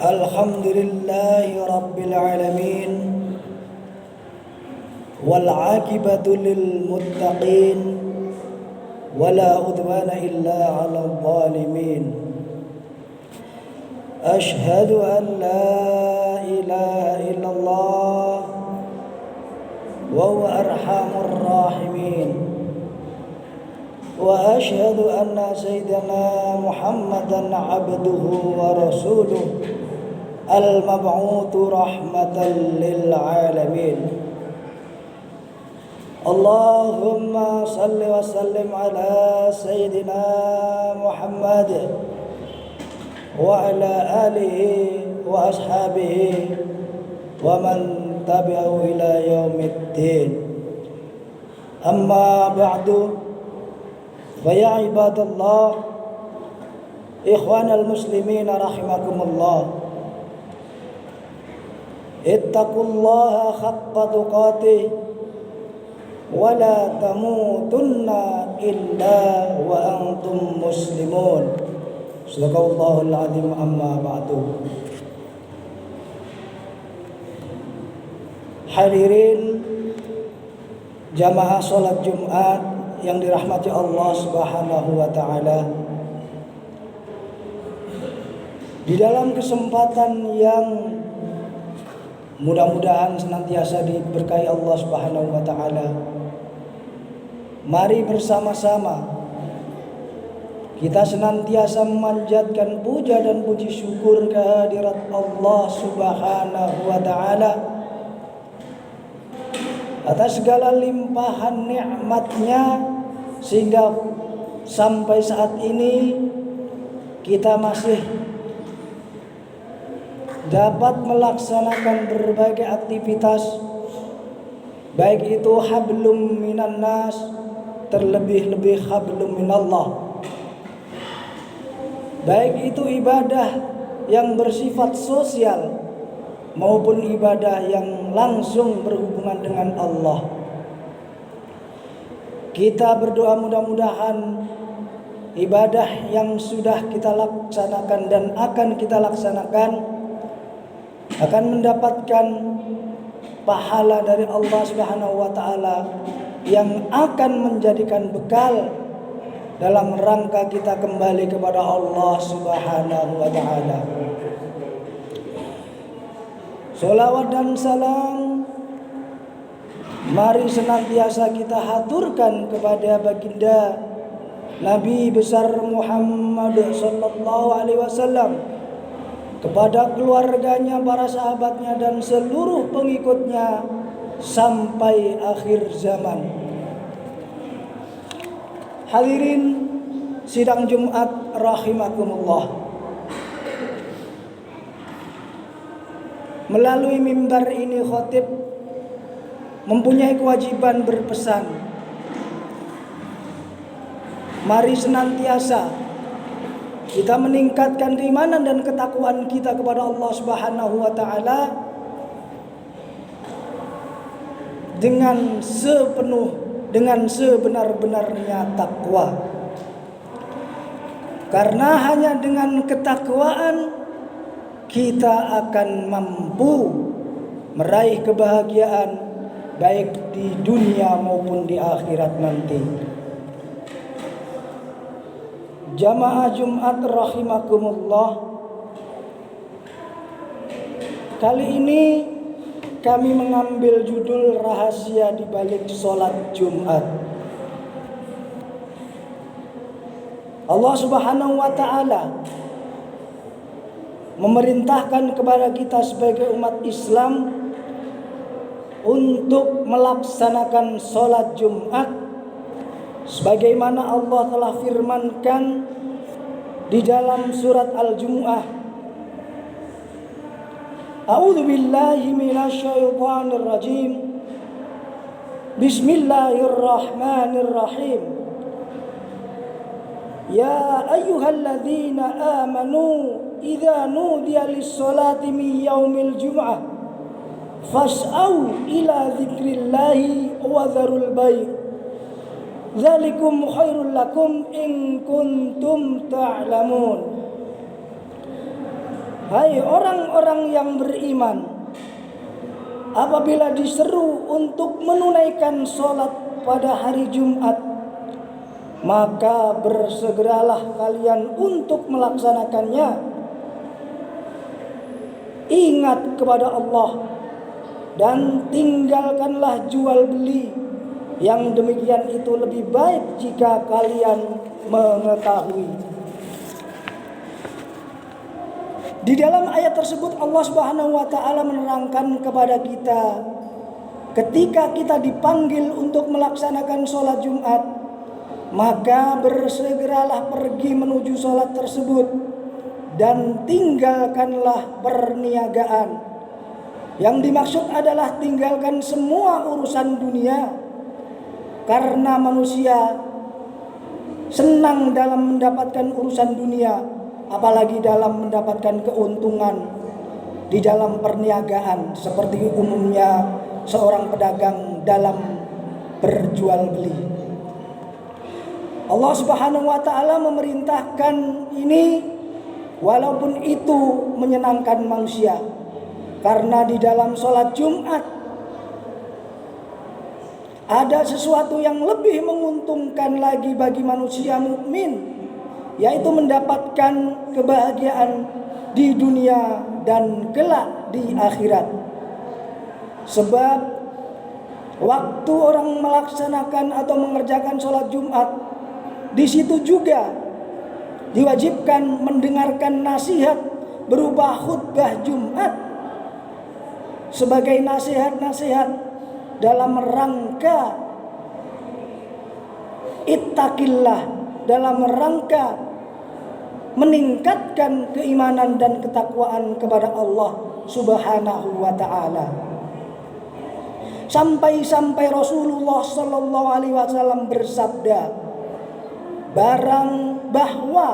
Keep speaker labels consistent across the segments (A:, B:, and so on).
A: Alhamdulillahi Rabbil Alamin, wal aqibatu lil muttaqin, wala udwana illa 'alal zalimin. Ashhadu an la ilaha illallah wa huwa arhamur rahimin, wa ashhadu anna sayyidana Muhammadan 'abduhu wa rasuluh al-mab'utsu rahmatan lil alamin. Allahumma salli wa sallim ala sayyidina Muhammad wa ala alihi wa ashabihi wa man tabi'ahu ila yaumiddin. Amma ba'du, fa ya ibadallah, ikhwanal muslimin rahimakumullah, ittaqullaha haqqa tuqatih wa la tamutunna illa wa antum muslimun. Sadaqallahul azim. Amma ba'du. Hadirin jamaah salat Jumat yang dirahmati Allah Subhanahu wa taala, di dalam kesempatan yang mudah-mudahan senantiasa diberkahi Allah Subhanahu wa taala, mari bersama-sama kita senantiasa memanjatkan puja dan puji syukur kehadirat Allah Subhanahu wa taala atas segala limpahan nikmatnya, sehingga sampai saat ini kita masih dapat melaksanakan berbagai aktivitas, baik itu hablum minan nas, terlebih-lebih hablum minallah, baik itu ibadah yang bersifat sosial maupun ibadah yang langsung berhubungan dengan Allah. Kita berdoa mudah-mudahan ibadah yang sudah kita laksanakan dan akan kita laksanakan akan mendapatkan pahala dari Allah Subhanahu wa taala yang akan menjadikan bekal dalam rangka kita kembali kepada Allah Subhanahu wa taala. Sholawat dan salam mari senantiasa kita haturkan kepada baginda Nabi besar Muhammad sallallahu alaihi wasallam, kepada keluarganya, para sahabatnya, dan seluruh pengikutnya sampai akhir zaman. Hadirin sidang Jumat rahimakumullah, melalui mimbar ini khatib mempunyai kewajiban berpesan. Mari senantiasa kita meningkatkan keimanan dan ketakwaan kita kepada Allah Subhanahu wa taala dengan sebenar-benarnya takwa. Karena hanya dengan ketakwaan kita akan mampu meraih kebahagiaan baik di dunia maupun di akhirat nanti. Jamaah Jumat rahimakumullah, kali ini kami mengambil judul rahasia di balik sholat Jumat. Allah Subhanahu wa taala memerintahkan kepada kita sebagai umat Islam untuk melaksanakan sholat Jumat sebagaimana Allah telah firmankan di dalam surat Al-Jumu'ah. A'udzu billahi minasyaitonir rajim. Bismillahirrahmanirrahim. Ya ayyuhalladzina amanu idza nudiya lis-sholati min yaumil jumu'ah fas'au ila dzikrillahi wa dzarul bai'. Dzalikum khairul lakum in kuntum ta'lamun. Hai orang-orang yang beriman, apabila diseru untuk menunaikan sholat pada hari Jumat, maka bersegeralah kalian untuk melaksanakannya. Ingat kepada Allah dan tinggalkanlah jual beli. Yang demikian itu lebih baik jika kalian mengetahui. Di dalam ayat tersebut Allah Subhanahu wa taala menerangkan kepada kita, ketika kita dipanggil untuk melaksanakan sholat Jumat, maka bersegeralah pergi menuju sholat tersebut dan tinggalkanlah perniagaan. Yang dimaksud adalah tinggalkan semua urusan dunia, karena manusia senang dalam mendapatkan urusan dunia, apalagi dalam mendapatkan keuntungan di dalam perniagaan, seperti umumnya seorang pedagang dalam berjual beli. Allah Subhanahu wa taala memerintahkan ini walaupun itu menyenangkan manusia, karena di dalam sholat Jumat ada sesuatu yang lebih menguntungkan lagi bagi manusia mukmin, yaitu mendapatkan kebahagiaan di dunia dan kelak di akhirat. Sebab waktu orang melaksanakan atau mengerjakan sholat Jumat, di situ juga diwajibkan mendengarkan nasihat berupa khutbah Jumat sebagai nasihat-nasihat dalam rangka ittaqillah, dalam rangka meningkatkan keimanan dan ketakwaan kepada Allah Subhanahu wa taala. Sampai-sampai Rasulullah sallallahu alaihi wasallam bersabda, bahwa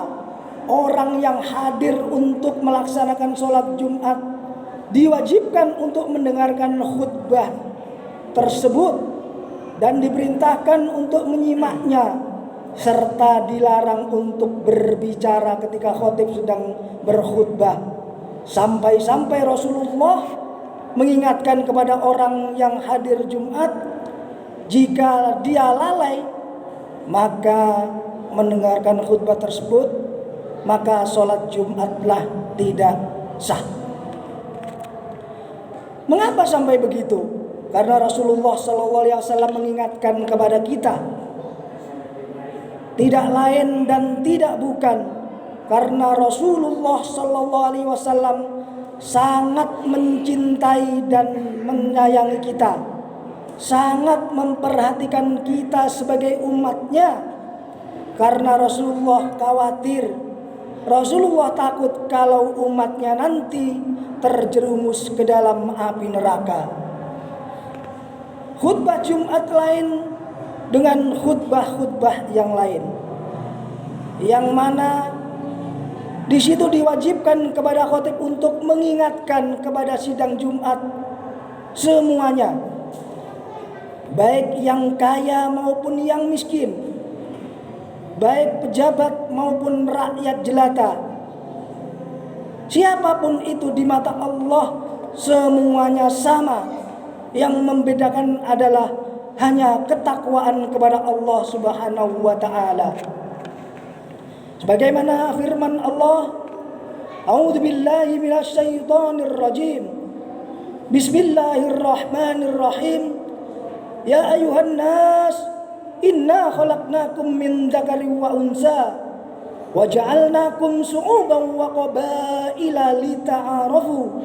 A: orang yang hadir untuk melaksanakan sholat Jumat diwajibkan untuk mendengarkan khutbah tersebut dan diperintahkan untuk menyimaknya, serta dilarang untuk berbicara ketika khatib sedang berkhutbah. Sampai-sampai Rasulullah mengingatkan kepada orang yang hadir Jumat, jika dia lalai maka mendengarkan khutbah tersebut, maka sholat Jumatlah tidak sah. Mengapa sampai begitu? Karena Rasulullah SAW mengingatkan kepada kita, tidak lain dan tidak bukan karena Rasulullah SAW sangat mencintai dan menyayangi kita, sangat memperhatikan kita sebagai umatnya. Karena Rasulullah khawatir, Rasulullah takut kalau umatnya nanti terjerumus ke dalam api neraka. Khutbah Jumat lain dengan khutbah-khutbah yang lain, yang mana di situ diwajibkan kepada khatib untuk mengingatkan kepada sidang Jumat semuanya, baik yang kaya maupun yang miskin, baik pejabat maupun rakyat jelata, siapapun itu di mata Allah semuanya sama. Yang membedakan adalah hanya ketakwaan kepada Allah Subhanahu wa taala. Sebagaimana firman Allah, A'udzubillahi minasyaitonir rajim. Bismillahirrahmanirrahim. Ya ayuhan nas, inna khalaqnakum min dzakarin wa unsa wa ja'alnakum syu'uban wa qabaila lita'arafu.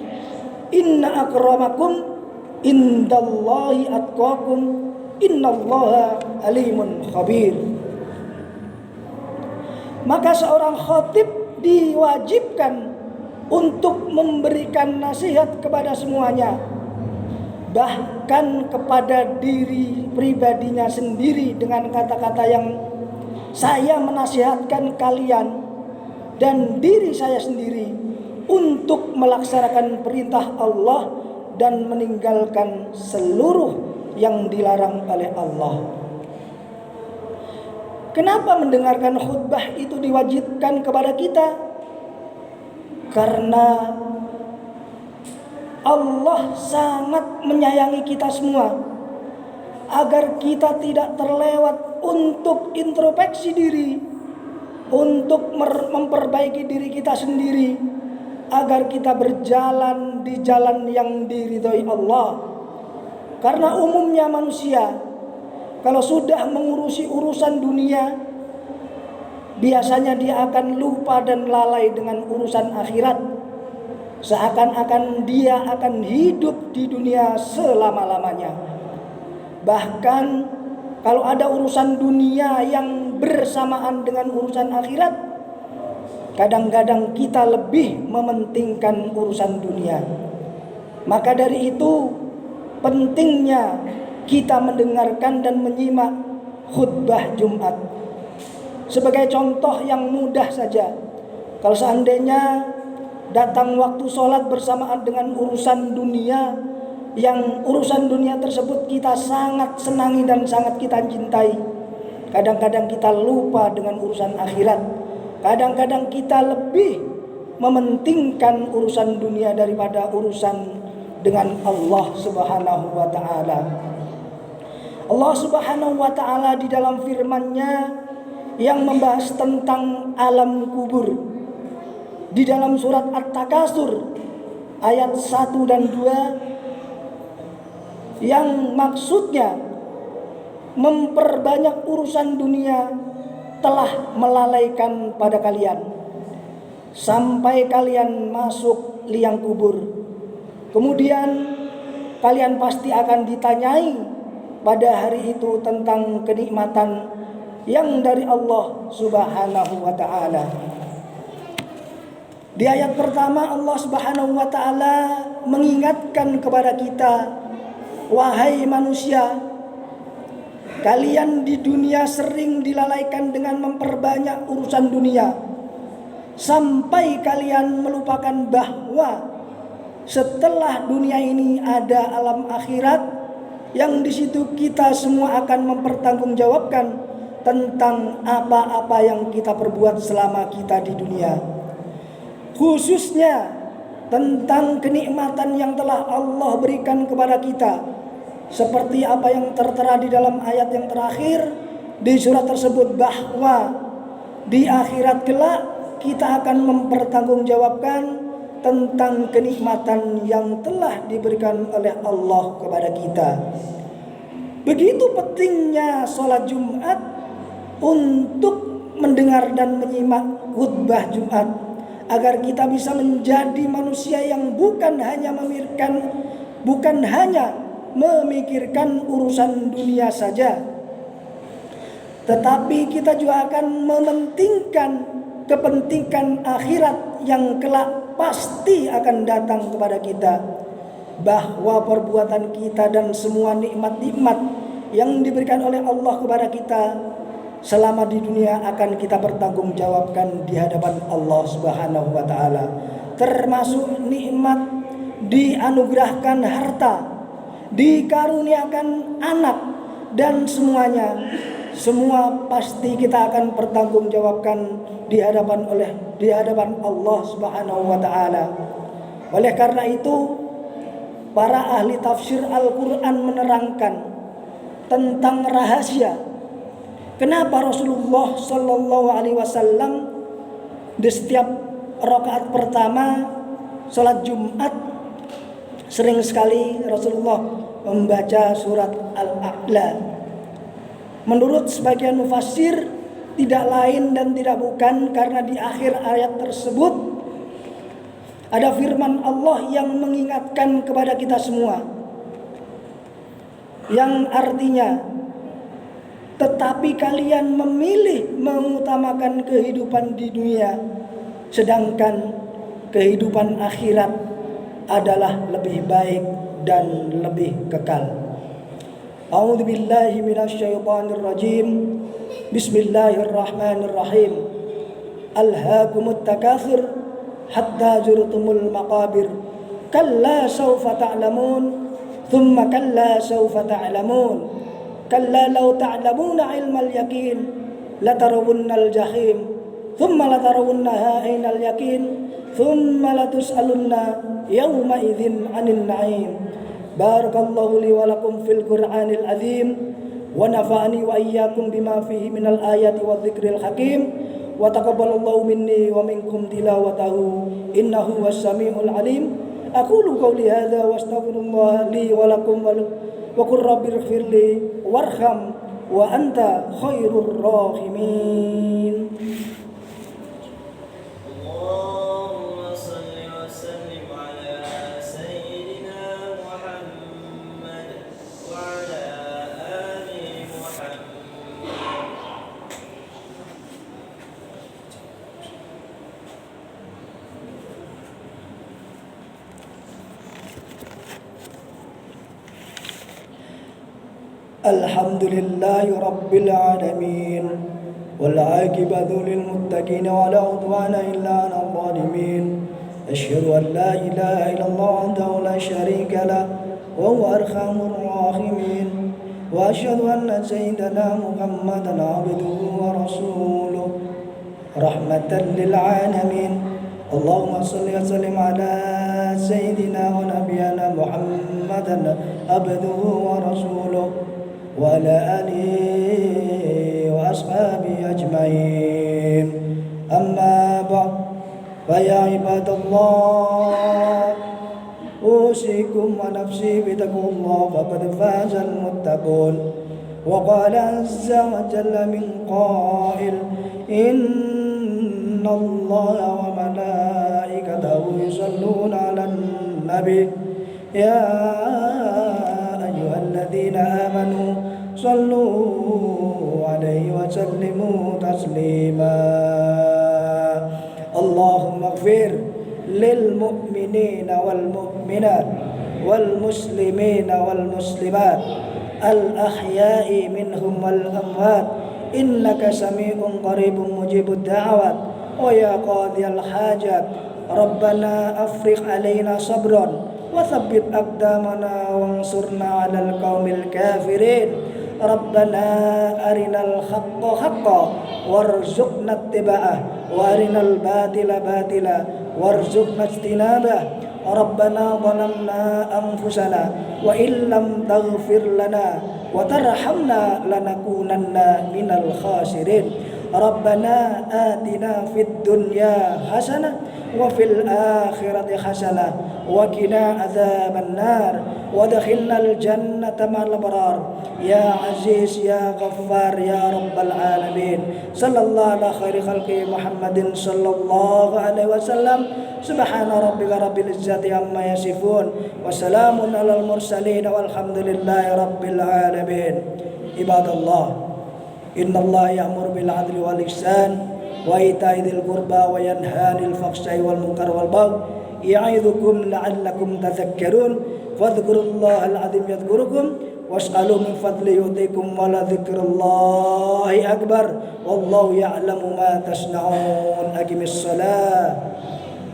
A: Inna akramakum indallahi atqakum, innallaha alimun khabir. Maka seorang khatib diwajibkan untuk memberikan nasihat kepada semuanya, bahkan kepada diri pribadinya sendiri dengan kata-kata yang, saya menasihatkan kalian dan diri saya sendiri untuk melaksanakan perintah Allah dan meninggalkan seluruh yang dilarang oleh Allah. Kenapa mendengarkan khutbah itu diwajibkan kepada kita? Karena Allah sangat menyayangi kita semua, agar kita tidak terlewat untuk introspeksi diri, untuk memperbaiki diri kita sendiri, agar kita berjalan di jalan yang diridhoi Allah. Karena umumnya manusia kalau sudah mengurusi urusan dunia, biasanya dia akan lupa dan lalai dengan urusan akhirat. Seakan-akan dia akan hidup di dunia selama-lamanya. Bahkan kalau ada urusan dunia yang bersamaan dengan urusan akhirat, kadang-kadang kita lebih mementingkan urusan dunia. Maka dari itu pentingnya kita mendengarkan dan menyimak khutbah Jumat. Sebagai contoh yang mudah saja, kalau seandainya datang waktu sholat bersamaan dengan urusan dunia, yang urusan dunia tersebut kita sangat senangi dan sangat kita cintai, kadang-kadang kita lupa dengan urusan akhirat. Kadang-kadang kita lebih mementingkan urusan dunia daripada urusan dengan Allah Subhanahu wa ta'ala. Allah Subhanahu wa ta'ala di dalam firman-Nya yang membahas tentang alam kubur, di dalam surat At-Takasur ayat 1 dan 2, yang maksudnya memperbanyak urusan dunia telah melalaikan pada kalian sampai kalian masuk liang kubur. Kemudian kalian pasti akan ditanyai pada hari itu tentang kenikmatan yang dari Allah Subhanahu wa ta'ala. Di ayat pertama Allah Subhanahu wa ta'ala mengingatkan kepada kita, wahai manusia, kalian di dunia sering dilalaikan dengan memperbanyak urusan dunia, sampai kalian melupakan bahwa setelah dunia ini ada alam akhirat, yang di situ kita semua akan mempertanggungjawabkan tentang apa-apa yang kita perbuat selama kita di dunia. Khususnya tentang kenikmatan yang telah Allah berikan kepada kita, seperti apa yang tertera di dalam ayat yang terakhir di surat tersebut, bahwa di akhirat kelak kita akan mempertanggungjawabkan tentang kenikmatan yang telah diberikan oleh Allah kepada kita. Begitu pentingnya sholat Jumat untuk mendengar dan menyimak khutbah Jumat, agar kita bisa menjadi manusia yang bukan hanya memikirkan urusan dunia saja, tetapi kita juga akan mementingkan kepentingan akhirat yang kelak pasti akan datang kepada kita, bahwa perbuatan kita dan semua nikmat-nikmat yang diberikan oleh Allah kepada kita selama di dunia akan kita pertanggungjawabkan di hadapan Allah Subhanahu wa ta'ala. Termasuk nikmat dianugerahkan harta, dikaruniakan anak, dan semuanya, semua pasti kita akan pertanggungjawabkan di hadapan Allah Subhanahu wa ta'ala. Oleh karena itu, para ahli tafsir Al-Quran menerangkan tentang rahasia kenapa Rasulullah Sallallahu Alaihi Wasallam di setiap rakaat pertama sholat Jumat sering sekali Rasulullah membaca surat Al-A'la. Menurut sebagian mufassir, tidak lain dan tidak bukan karena di akhir ayat tersebut ada firman Allah yang mengingatkan kepada kita semua, yang artinya, tetapi kalian memilih mengutamakan kehidupan di dunia, sedangkan kehidupan akhirat adalah lebih baik dan lebih kekal. A'udzu billahi minasyaitonir rajim. Bismillahirrahmanirrahim. Alhaakumut takatsur hatta zurtumul maqabir. Kalla sawfa ta'lamun, thumma kalla sawfa ta'lamun. Kalla law ta'lamuna ilmal yaqin latarawunnal jahim thumma latarawunnaha ainal yaqin thumma latus'alunna yawma idzin 'anil na'im. Barakallahu li wa lakum fil Qur'anil azim wa nafa'ani wa iyyakum bima fihi minal ayati wadh-dhikril hakim wa taqabbalallahu minni wa minkum tilawatahu innahu was-sami'ul 'alim. Aqulu qawli hadza wa astaghfirullah li wa lakum wa qur rabbighfirli warham wa anta khairur rahimin. Alhamdulillahi rabbil alamin wal 'aqibatu lil muttaqin wa la 'udwana illa 'alal zalimin. Asyhadu an la ilaha illallah wahdahu la syarika lah wa huwa arhamur rahimin wa asyhadu anna sayyidana Muhammadan 'abduhu wa rasuluh rahmatan lil 'alamin. Allahumma shalli wa sallim ala sayyidina wa nabiyyina Muhammadan 'abduhu wa rasuluh wa ala alihi wa ashabihi ajma'in. Amma ba'd, fa ya ibadallah, usikum wa nafsi bitaqwallah faqad fazal muttaqun. Wa qala azza wa jalla min qail inna allaha wa malaikatahu yusalluna 'alan nabi ya ayyuhalladzina amanu sallu 'alaihi wa sallimu taslima. Allahumma ighfir lil mu'minina wal mu'minat wal muslimina wal muslimat al ahya'i minhum wal amwat innaka sami'un qaribun mujibud da'awat wa ya qadiyal hajat rabbana afrigh 'alaina sabran wa tsabbit aqdamana wansurna 'alal qaumil kafirin. Rabbana arinal haqqa haqqan warzuqna ittiba'ah wa arinal batila batila warzuqna ijtinabah. Rabbana zalamna anfusana wa illam taghfir lana wa tarhamna lanakunanna minal khasirin. Rabbana atina fid dunya hasanah wa fil akhirati hasanah wa qina adzaban nar wa adkhilnal jannata ma'al abrar ya aziz ya ghaffar ya rabbal alamin. Sallallahu ala khairi khalqi Muhammadin sallallahu alaihi wasallam. Subhana rabbika rabbil izzati amma yasifun wa salamun alal mursalin walhamdulillahi rabbil alamin. Ibadallah, innallaha ya'muru bil 'adli wal ihsan wa ita'i dzil qurba wa yanha 'anil fahsya'i wal munkar wal baghi ya'idzukum la'allakum tadhakkarun. Fadhkurullahal 'azim yadhkurukum was'alu min fadlihi yu'tikum wa la dzikrullahi akbar wallahu ya'lamu ma tasna'un. Aqimis shalah.